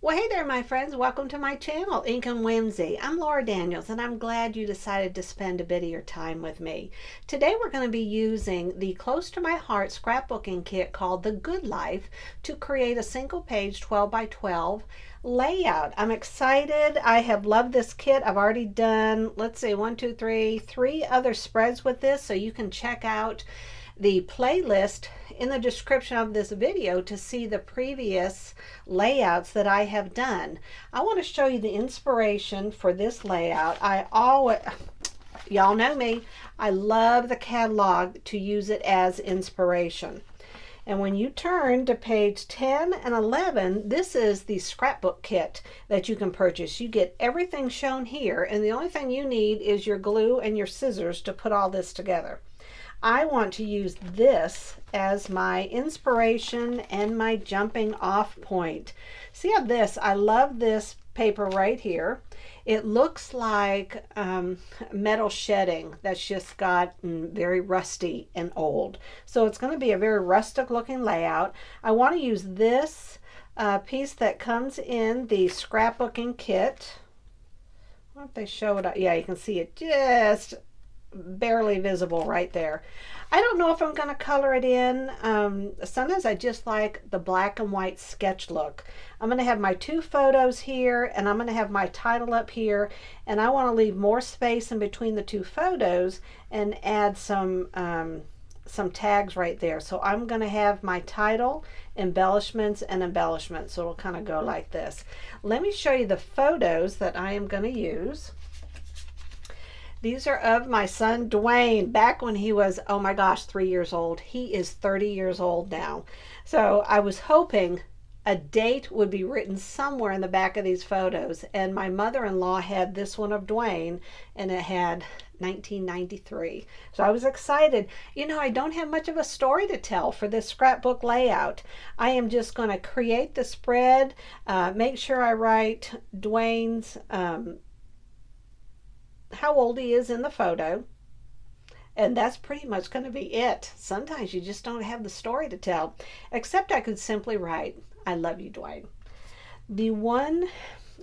Well, hey there, my friends. Welcome to my channel, InknWhimsy. I'm Laura Daniels, and I'm glad you decided to spend a bit of your time with me. Today, we're going to be using the Close to My Heart scrapbooking kit called The Good Life to create a single-page 12 by 12 layout. I'm excited. I have loved this kit. I've already done, let's see, three other spreads with this, so you can check out the playlist in the description of this video to see the previous layouts that I have done. I want to show you the inspiration for this layout. Y'all know me, I love the catalog to use it as inspiration. And when you turn to page 10 and 11, this is the scrapbook kit that you can purchase. You get everything shown here, and the only thing you need is your glue and your scissors to put all this together. I want to use this as my inspiration and my jumping off point. See how I love this paper right here. It looks like metal shedding that's just gotten very rusty and old. So it's going to be a very rustic looking layout. I want to use this piece that comes in the scrapbooking kit. I wonder if they show it. Yeah, you can see it just barely visible right there. I don't know if I'm going to color it in. Sometimes I just like the black and white sketch look. I'm going to have my two photos here, and I'm going to have my title up here, and I want to leave more space in between the two photos and add some tags right there. So I'm going to have my title, embellishments, and embellishments. So it'll kind of go like this. Let me show you the photos that I am going to use. These are of my son Dwayne back when he was, oh my gosh, 3 years old. He is 30 years old now. So I was hoping a date would be written somewhere in the back of these photos. And my mother-in-law had this one of Dwayne, and it had 1993. So I was excited. You know, I don't have much of a story to tell for this scrapbook layout. I am just going to create the spread, make sure I write Dwayne's how old he is in the photo, and that's pretty much going to be it. Sometimes you just don't have the story to tell, except I could simply write, I love you, Dwayne. The one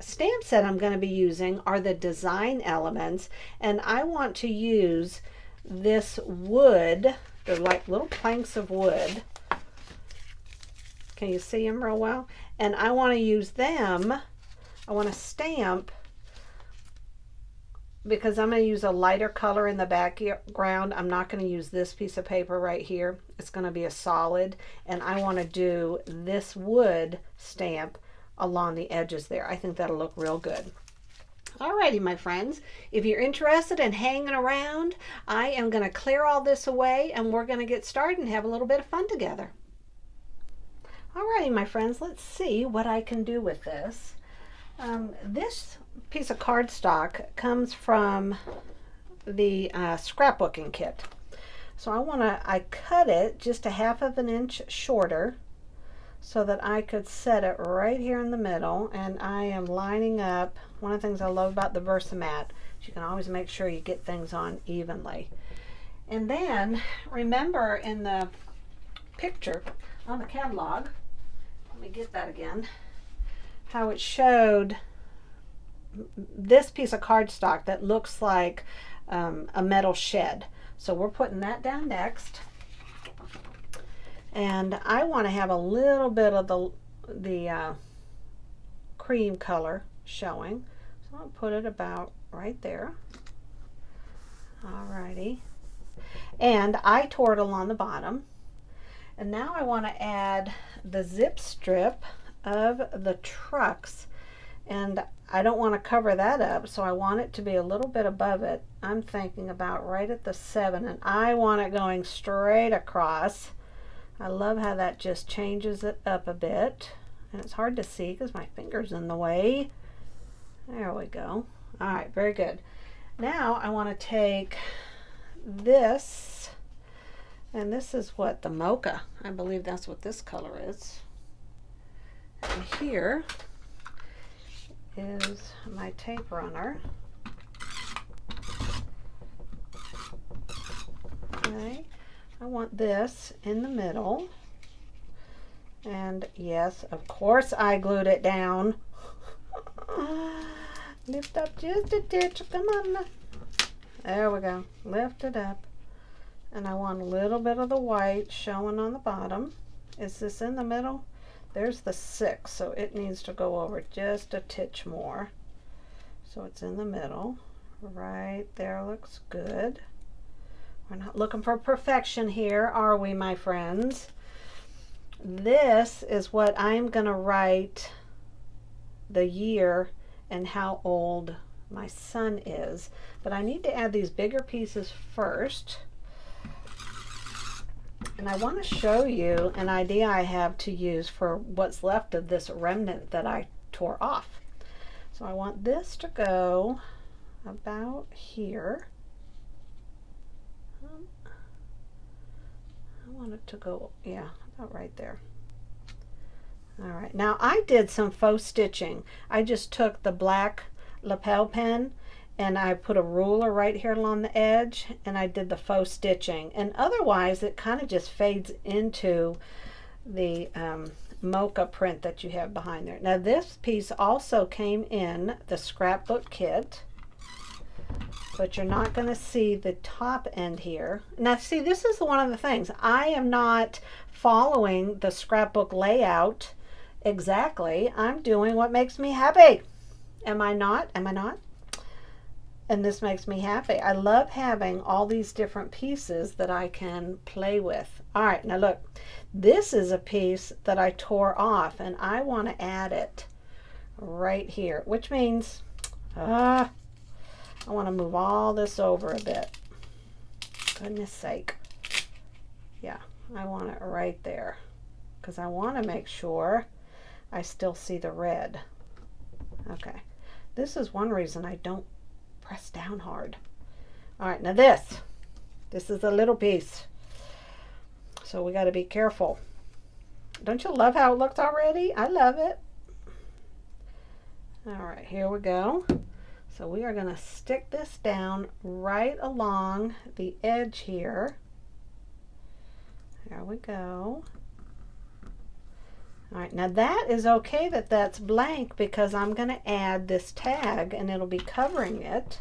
stamp set I'm going to be using are the design elements, and I want to use this wood. They're like little planks of wood. Can you see them real well? And I want to use them. I want to stamp, because I'm going to use a lighter color in the background. I'm not going to use this piece of paper right here. It's going to be a solid, and I want to do this wood stamp along the edges there. I think that'll look real good. Alrighty, my friends, if you're interested in hanging around, I am going to clear all this away, and we're going to get started and have a little bit of fun together. Alrighty, my friends, let's see what I can do with this. This piece of cardstock comes from the scrapbooking kit. So I cut it just a 1/2 of an inch shorter so that I could set it right here in the middle, and I am lining up. One of the things I love about the Versamat is you can always make sure you get things on evenly. And then remember in the picture on the catalog, let me get that again, how it showed this piece of cardstock that looks like a metal shed. So we're putting that down next. And I want to have a little bit of the cream color showing. So I'll put it about right there. Alrighty. And I tore it along the bottom. And now I want to add the zip strip of the trucks, and I don't want to cover that up, so I want it to be a little bit above it. I'm thinking about right at the 7, and I want it going straight across. I love how that just changes it up a bit, and it's hard to see because my finger's in the way. There we go. All right, very good. Now I want to take this, and this is what, the mocha, I believe that's what this color is. And here is my tape runner. Okay, I want this in the middle, and yes, of course I glued it down. Lift up just a titch. Come on now. There we go. Lift it up. And I want a little bit of the white showing on the bottom. Is this in the middle? There's the 6, so it needs to go over just a titch more. So it's in the middle. Right there looks good. We're not looking for perfection here, are we, my friends? This is what I'm going to write the year and how old my son is. But I need to add these bigger pieces first. And I want to show you an idea I have to use for what's left of this remnant that I tore off. So I want this to go about here. I want it to go, yeah, about right there. All right, now I did some faux stitching. I just took the black lapel pen and I put a ruler right here along the edge and I did the faux stitching. And otherwise it kind of just fades into the mocha print that you have behind there. Now this piece also came in the scrapbook kit, but you're not going to see the top end here. Now see, this is one of the things. I am not following the scrapbook layout exactly. I'm doing what makes me happy. Am I not? Am I not? And this makes me happy. I love having all these different pieces that I can play with. All right, now look, this is a piece that I tore off and I want to add it right here, which means I want to move all this over a bit. Goodness sake. Yeah, I want it right there because I want to make sure I still see the red. Okay, this is one reason I don't press down hard. All right, now this is a little piece, so we got to be careful. Don't you love how it looks already? I love it. All right, here we go. So we are going to stick this down right along the edge here. There we go. All right, now that is okay that that's blank because I'm going to add this tag and it'll be covering it.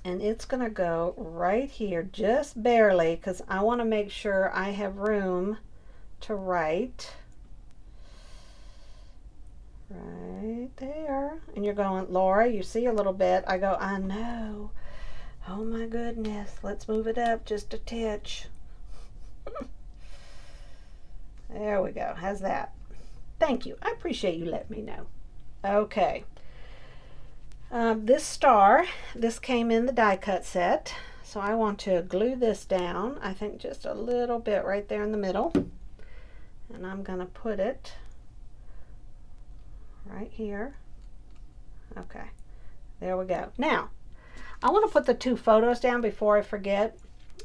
And it's going to go right here, just barely, because I want to make sure I have room to write. Right there. And you're going, Laura, you see a little bit. I go, I know. Oh my goodness. Let's move it up just a titch. There we go. How's that? Thank you. I appreciate you letting me know. Okay. This star, this came in the die cut set. So I want to glue this down. I think just a little bit right there in the middle. And I'm going to put it right here. Okay. There we go. Now, I want to put the 2 photos down before I forget.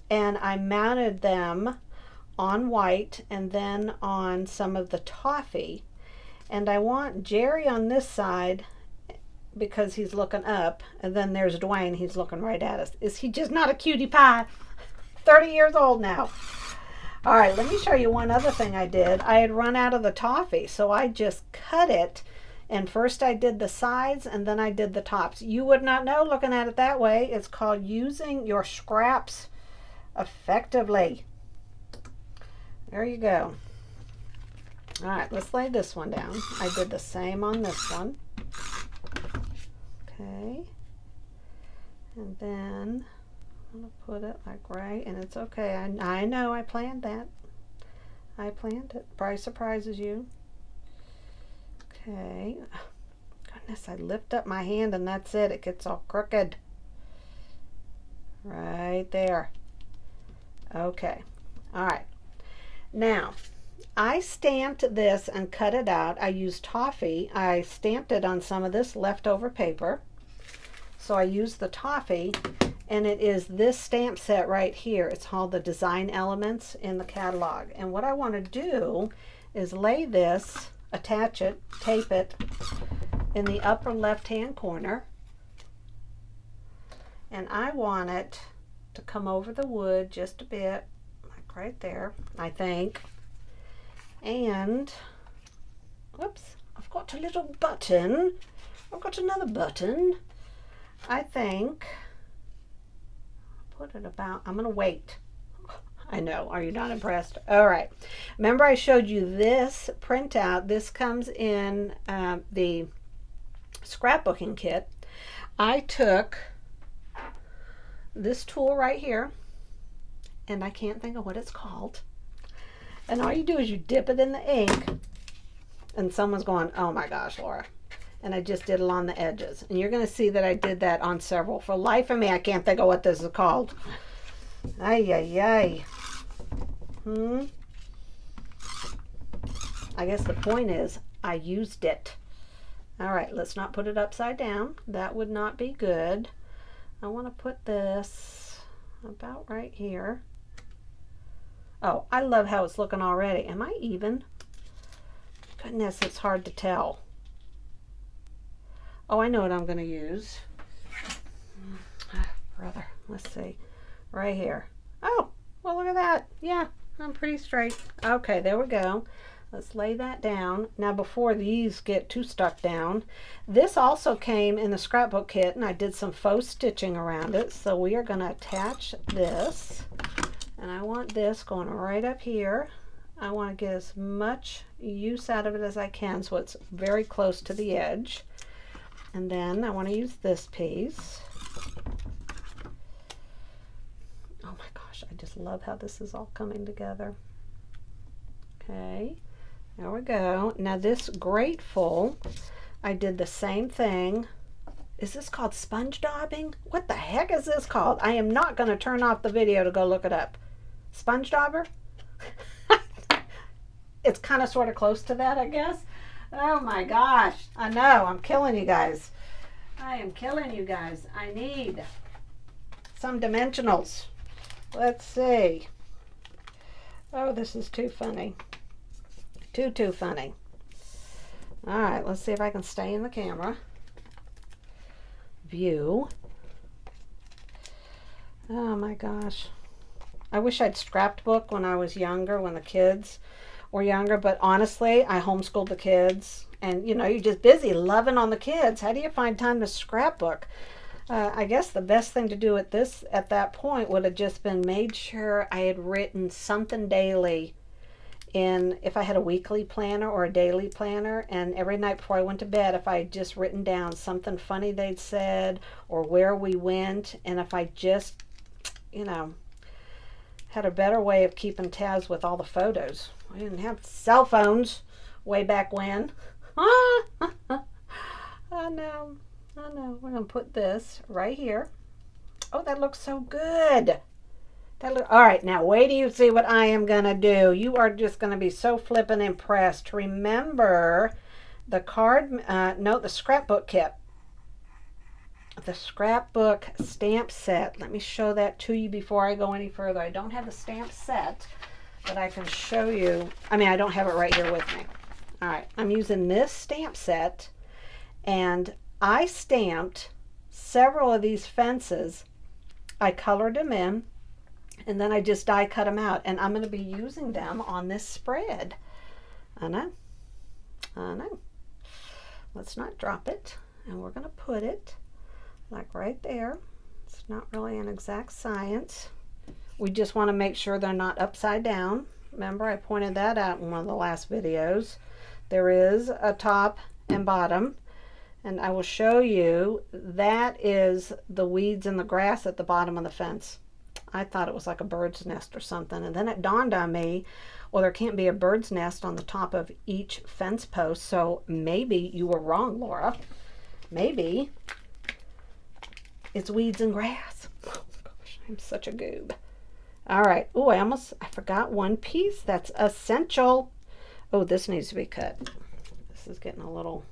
And I mounted them on white and then on some of the toffee, and I want Jerry on this side because he's looking up, and then there's Dwayne, he's looking right at us. Is he just not a cutie pie? 30 years old now. All right, let me show you one other thing I did. I had run out of the toffee, so I just cut it, and first I did the sides and then I did the tops. You would not know looking at it that way. It's called using your scraps effectively. There you go. All right, let's lay this one down. I did the same on this one. Okay. And then I'm going to put it like right, and it's okay. I know I planned that. I planned it. Probably surprises you. Okay. Goodness, I lift up my hand and that's it. It gets all crooked. Right there. Okay. All right. Now, I stamped this and cut it out. I used toffee. I stamped it on some of this leftover paper. So I used the toffee, and it is this stamp set right here. It's called the Design Elements in the catalog. And what I want to do is lay this, attach it, tape it in the upper left-hand corner. And I want it to come over the wood just a bit. Right there, I think. And whoops, of got a little button. I've got another button. I think, put it about, I'm going to wait. I know, are you not impressed? All right. Remember I showed you this printout. This comes in the scrapbooking kit. I took this tool right here, and I can't think of what it's called. And all you do is you dip it in the ink, and someone's going, oh my gosh, Laura. And I just did it on the edges. And you're going to see that I did that on several. For life of me, I can't think of what this is called. Ay, ay, ay. I guess the point is I used it. All right, let's not put it upside down. That would not be good. I want to put this about right here. Oh, I love how it's looking already. Am I even? Goodness, it's hard to tell. Oh, I know what I'm going to use. Brother, let's see. Right here. Oh, well, look at that. Yeah, I'm pretty straight. Okay, there we go. Let's lay that down. Now, before these get too stuck down, this also came in the scrapbook kit, and I did some faux stitching around it. So we are going to attach this, and I want this going right up here. I want to get as much use out of it as I can so it's very close to the edge. And then I want to use this piece. Oh my gosh, I just love how this is all coming together. Okay, there we go. Now this grateful, I did the same thing. Is this called sponge daubing? What the heck is this called? I am not going to turn off the video to go look it up. Sponge dauber? It's kind of sort of close to that, I guess. Oh my gosh, I know, I'm killing you guys. I am killing you guys. I need some dimensionals. Let's see. Oh, this is too funny. Too funny. All right, let's see if I can stay in the camera. View. Oh my gosh. I wish I'd scrapbook when I was younger, when the kids were younger, but honestly, I homeschooled the kids, and you know, you're just busy loving on the kids. How do you find time to scrapbook? I guess the best thing to do at that point would have just been made sure I had written something daily in, if I had a weekly planner or a daily planner, and every night before I went to bed, if I had just written down something funny they'd said or where we went, and if I just, you know, had a better way of keeping tabs with all the photos. We didn't have cell phones way back when. I know. We're going to put this right here. Oh, that looks so good. All right, now wait till you see what I am going to do. You are just going to be so flippin' impressed. Remember the the scrapbook kit. The scrapbook stamp set. Let me show that to you before I go any further. I don't have the stamp set, but I can show you. I mean, I don't have it right here with me. All right, I'm using this stamp set, and I stamped several of these fences. I colored them in, and then I just die cut them out, and I'm going to be using them on this spread. I know. Let's not drop it, and we're going to put it like right there. It's not really an exact science. We just want to make sure they're not upside down. Remember, I pointed that out in one of the last videos. There is a top and bottom, and I will show you that is the weeds and the grass at the bottom of the fence. I thought it was like a bird's nest or something, and then it dawned on me, well, there can't be a bird's nest on the top of each fence post, so maybe you were wrong, Laura. Maybe it's weeds and grass. Oh gosh, I'm such a goob. All right. Oh, I forgot one piece that's essential. Oh, this needs to be cut. This is getting a little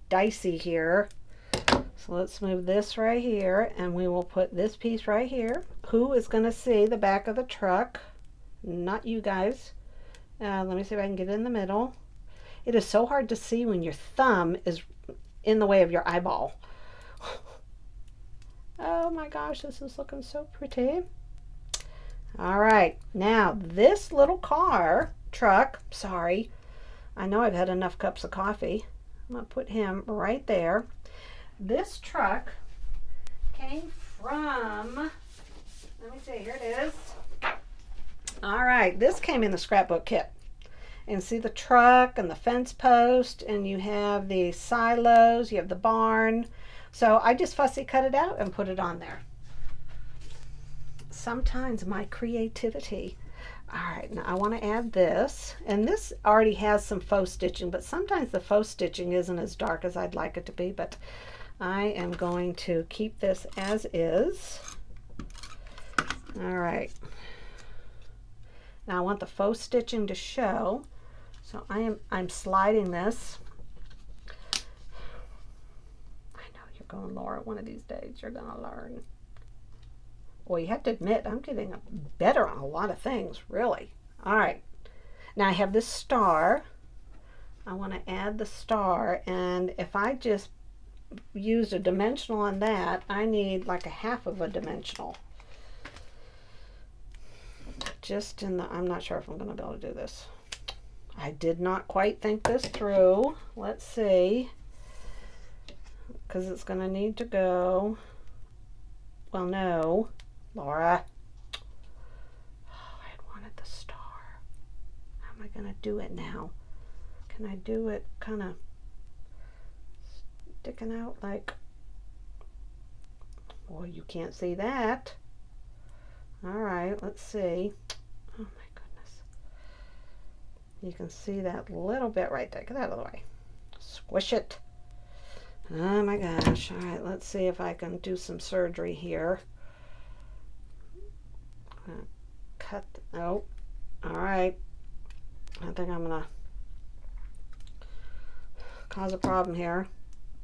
dicey here. So let's move this right here, and we will put this piece right here. Who is going to see the back of the truck? Not you guys. Let me see if I can get it in the middle. It is so hard to see when your thumb is in the way of your eyeball. Oh my gosh, this is looking so pretty. All right, now this little truck, sorry, I know I've had enough cups of coffee. I'm going to put him right there. This truck came from, let me see, here it is. All right, this came in the scrapbook kit. And see the truck and the fence post, and you have the silos, you have the barn. So I just fussy cut it out and put it on there. Sometimes my creativity. All right, now I want to add this, and this already has some faux stitching, but sometimes the faux stitching isn't as dark as I'd like it to be, but I am going to keep this as is. All right. Now I want the faux stitching to show, so I'm sliding this. I know you're going, Laura, one of these days you're going to learn. Well, you have to admit, I'm getting better on a lot of things, really. All right. Now I have this star. I want to add the star, and if I just used a dimensional on that, I need like a half of a dimensional. Just in the, I'm not sure if I'm going to be able to do this. I did not quite think this through. Let's see. Because it's going to need to go, well, no. Laura. Oh, I had wanted the star. How am I going to do it now? Can I do it kind of sticking out like, well, you can't see that. All right, let's see. Oh my goodness. You can see that little bit right there. Get that out of the way. Squish it. Oh my gosh. All right, let's see if I can do some surgery here. Cut. Oh, all right. I think I'm gonna cause a problem here.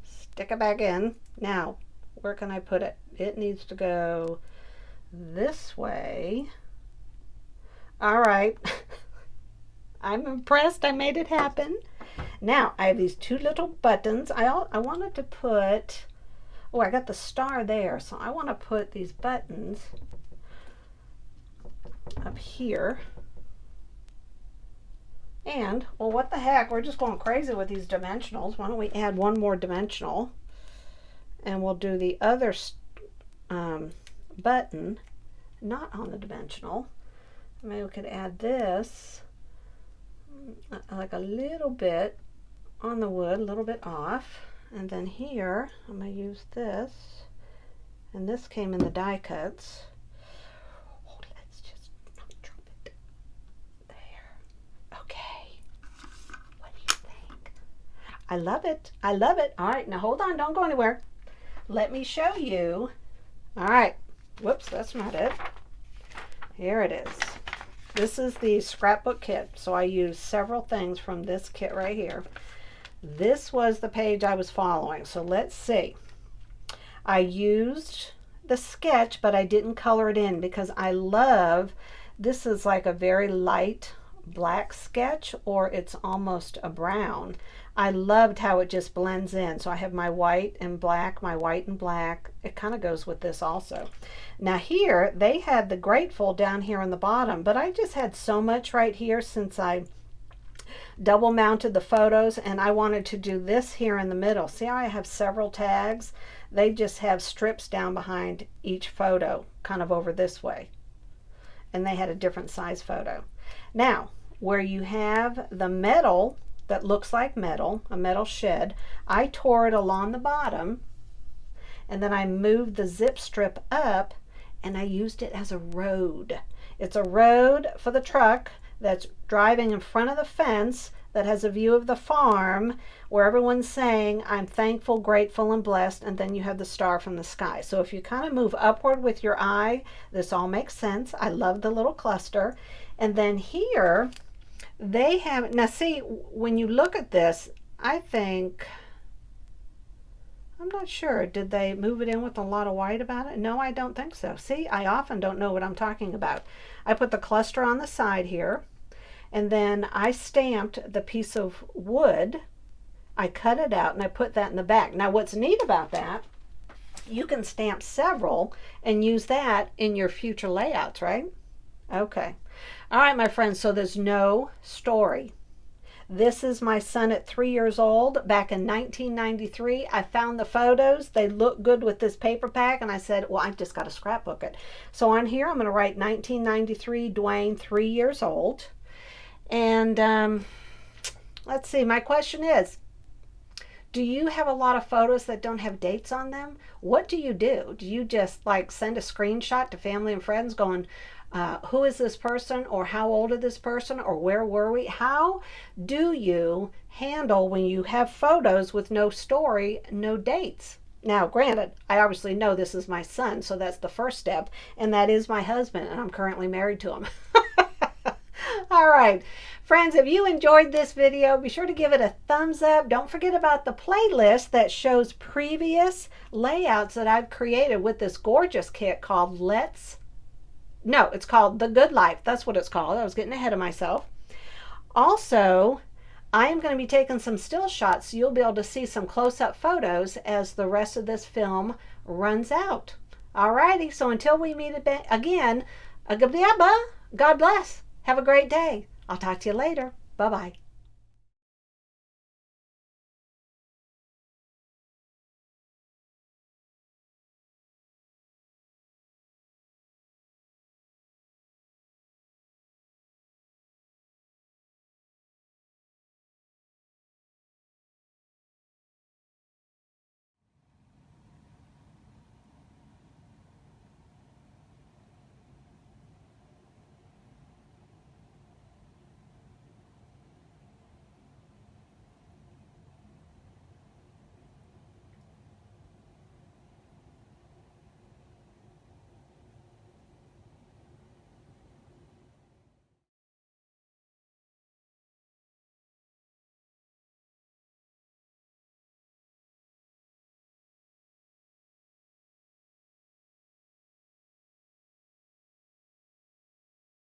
Stick it back in. Now, where can I put it? It needs to go this way. All right. I'm impressed. I made it happen. Now, I have these two little buttons. I wanted to put, oh, I got the star there, so I want to put these buttons up here. And, well, what the heck, we're just going crazy with these dimensionals. Why don't we add one more dimensional, and we'll do the other button not on the dimensional. Maybe we could add this like a little bit on the wood, a little bit off, and then here I'm going to use this, and this came in the die cuts. I love it. I love it. All right, now hold on. Don't go anywhere. Let me show you. All right. Whoops, that's not it. Here it is. This is the scrapbook kit. So I used several things from this kit right here. This was the page I was following. So let's see. I used the sketch, but I didn't color it in because I love, this is like a very light black sketch, or it's almost a brown. I loved how it just blends in. So I have my white and black, my white and black. It kind of goes with this also. Now here, they had the Grateful down here on the bottom, but I just had so much right here since I double mounted the photos, and I wanted to do this here in the middle. See how I have several tags? They just have strips down behind each photo, kind of over this way. And they had a different size photo. Now, where you have the metal that looks like metal, a metal shed, I tore it along the bottom, and then I moved the zip strip up, and I used it as a road. It's a road for the truck that's driving in front of the fence that has a view of the farm where everyone's saying, I'm thankful, grateful, and blessed, and then you have the star from the sky. So if you kind of move upward with your eye, this all makes sense. I love the little cluster. And then here, they have, now see, when you look at this, I think, I'm not sure, did they move it in with a lot of white about it? No, I don't think so. See, I often don't know what I'm talking about. I put the cluster on the side here, and then I stamped the piece of wood. I cut it out and I put that in the back. Now what's neat about that, you can stamp several and use that in your future layouts, right? Okay. All right, my friends, so there's no story. This is my son at 3 years old back in 1993. I found the photos. They look good with this paper pack, and I said, well, I've just got to scrapbook it. So on here, I'm going to write 1993, Dwayne, 3 years old. And let's see, my question is, do you have a lot of photos that don't have dates on them? What do? Do you just like send a screenshot to family and friends going, who is this person, or how old is this person, or where were we? How do you handle when you have photos with no story, no dates? Now, granted, I obviously know this is my son, so that's the first step, and that is my husband, and I'm currently married to him. All right, friends, if you enjoyed this video, be sure to give it a thumbs up. Don't forget about the playlist that shows previous layouts that I've created with this gorgeous kit called it's called The Good Life. That's what it's called. I was getting ahead of myself. Also, I am going to be taking some still shots, so you'll be able to see some close-up photos as the rest of this film runs out. All righty, so until we meet again, God bless. Have a great day. I'll talk to you later. Bye-bye.